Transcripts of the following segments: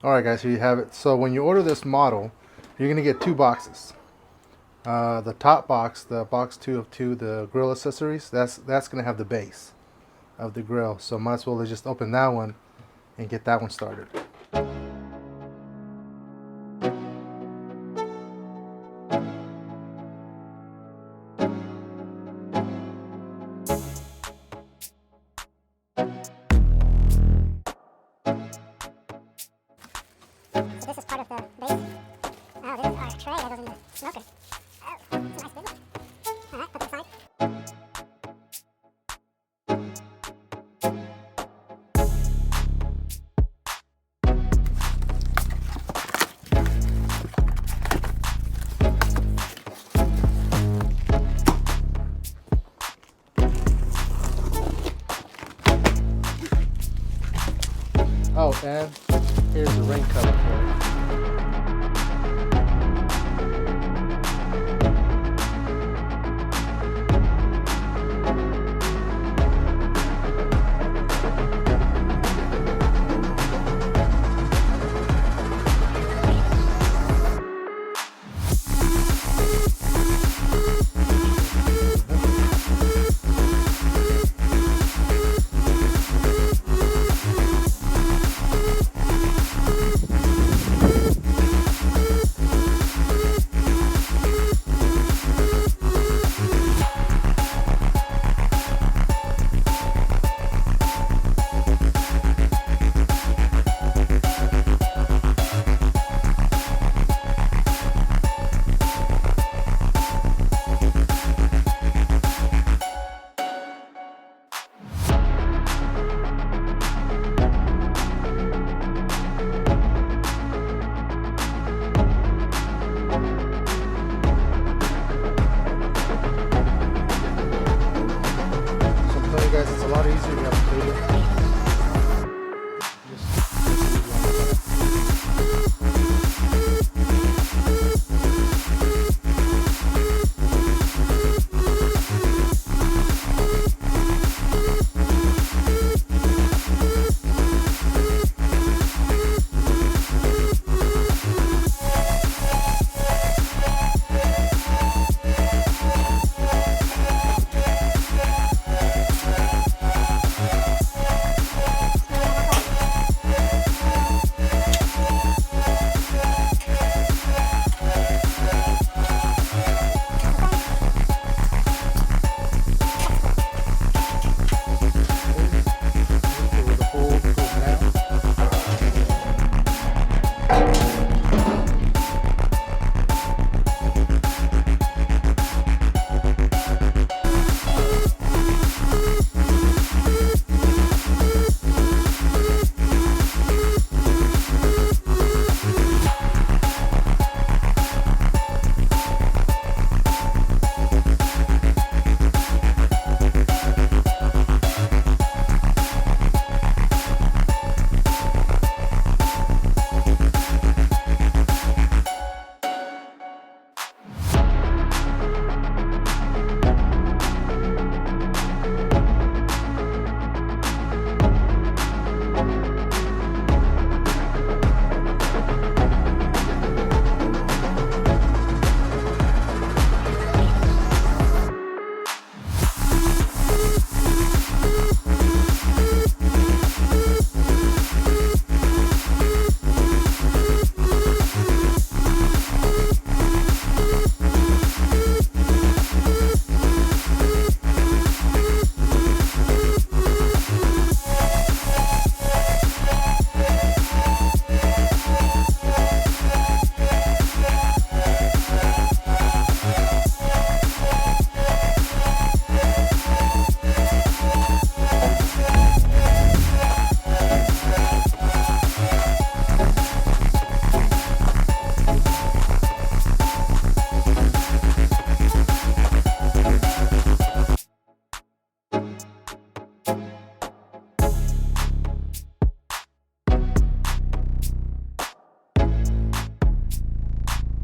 Alright guys, here you have it. So when you order this model, you're going to get two boxes. The top box, the box 2 of 2, the grill accessories, that's going to have the base of the grill. So might as well just open that one and get that one started. So this is part of the base. Oh, this is our tray that goes in the smoker. Oh, it's a nice big one. Alright, put it aside. Oh, and here's the rain cover for it. Guys, it's a lot easier to have a table.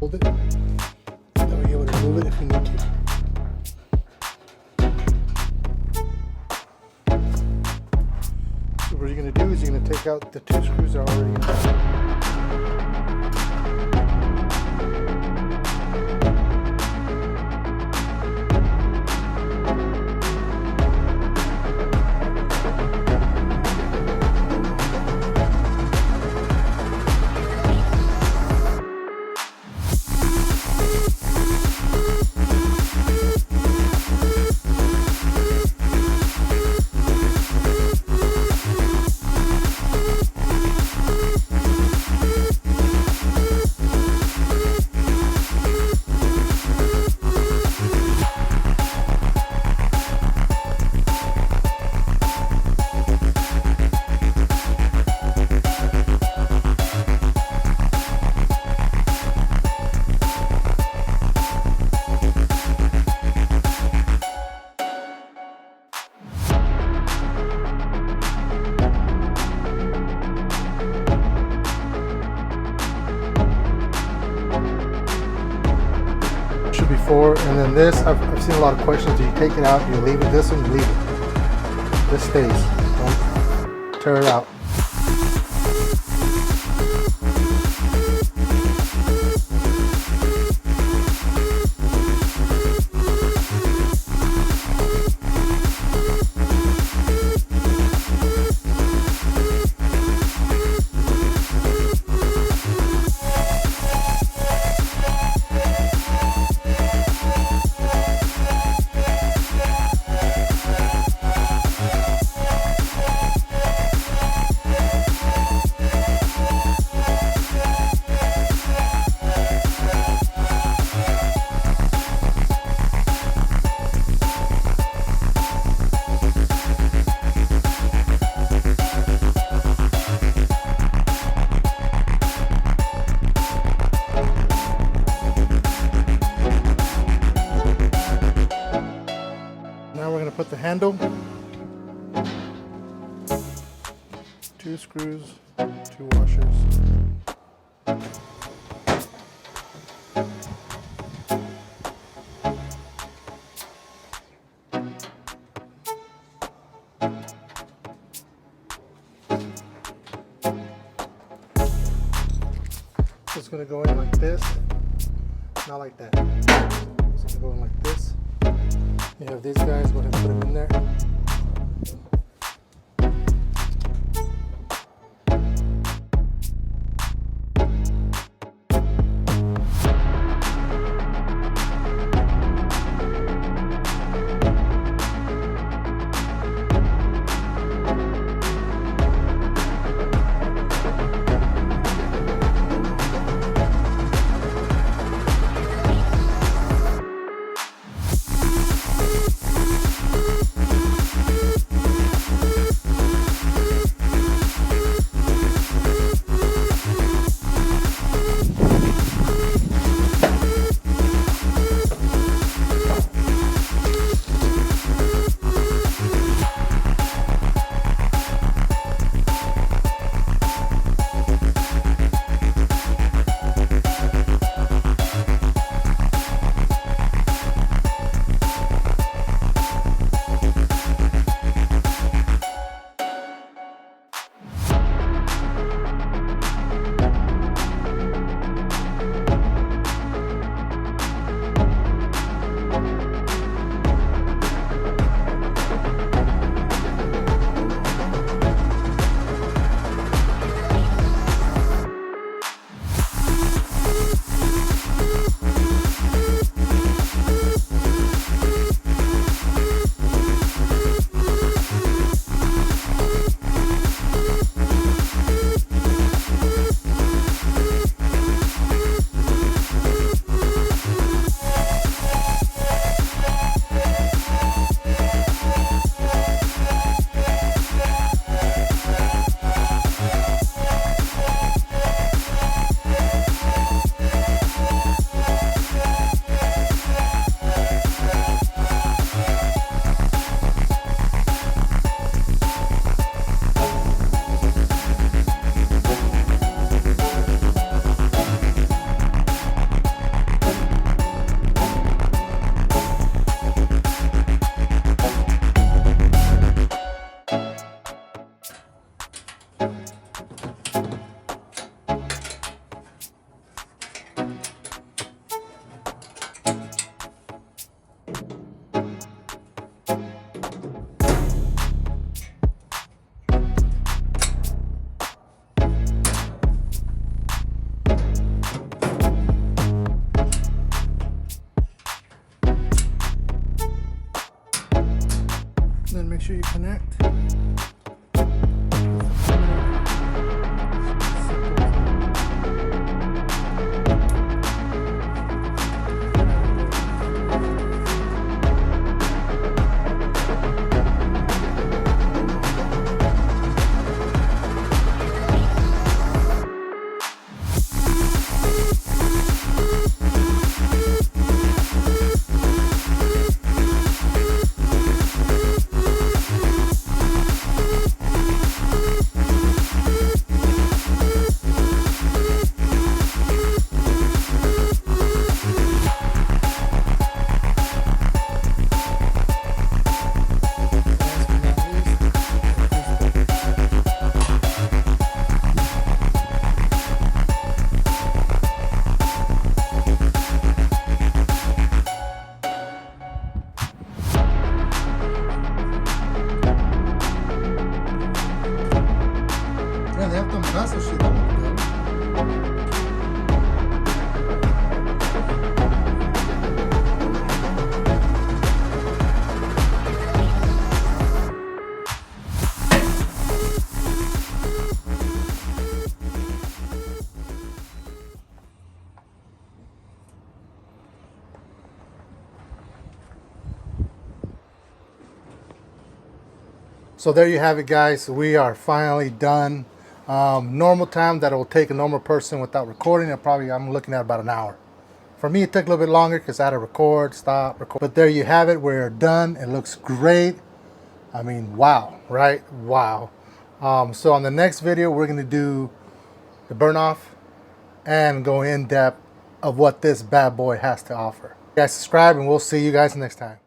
Hold it. Then we're able to move it if we need to. So what you're going to do is you're going to take out the two screws that are already in there. before. And then this, I've seen a lot of questions. Do you take it out? Do you leave it? This one, you leave it. This stays. Don't tear it out. Now we're going to put the handle, 2 screws, 2 washers. It's going to go in like this, not like that. It's going to go in like this. You have these guys, go ahead and put them in there. Then make sure you connect. So there you have it, guys. We are finally done. Normal time that it will take a normal person without recording, I'm looking at about an hour. For me, it took a little bit longer because I had to record, stop, record. But there you have it. We're done. It looks great. I mean, wow, right? Wow. So on the next video, we're going to do the burn off and go in depth of what this bad boy has to offer. You guys subscribe and we'll see you guys next time.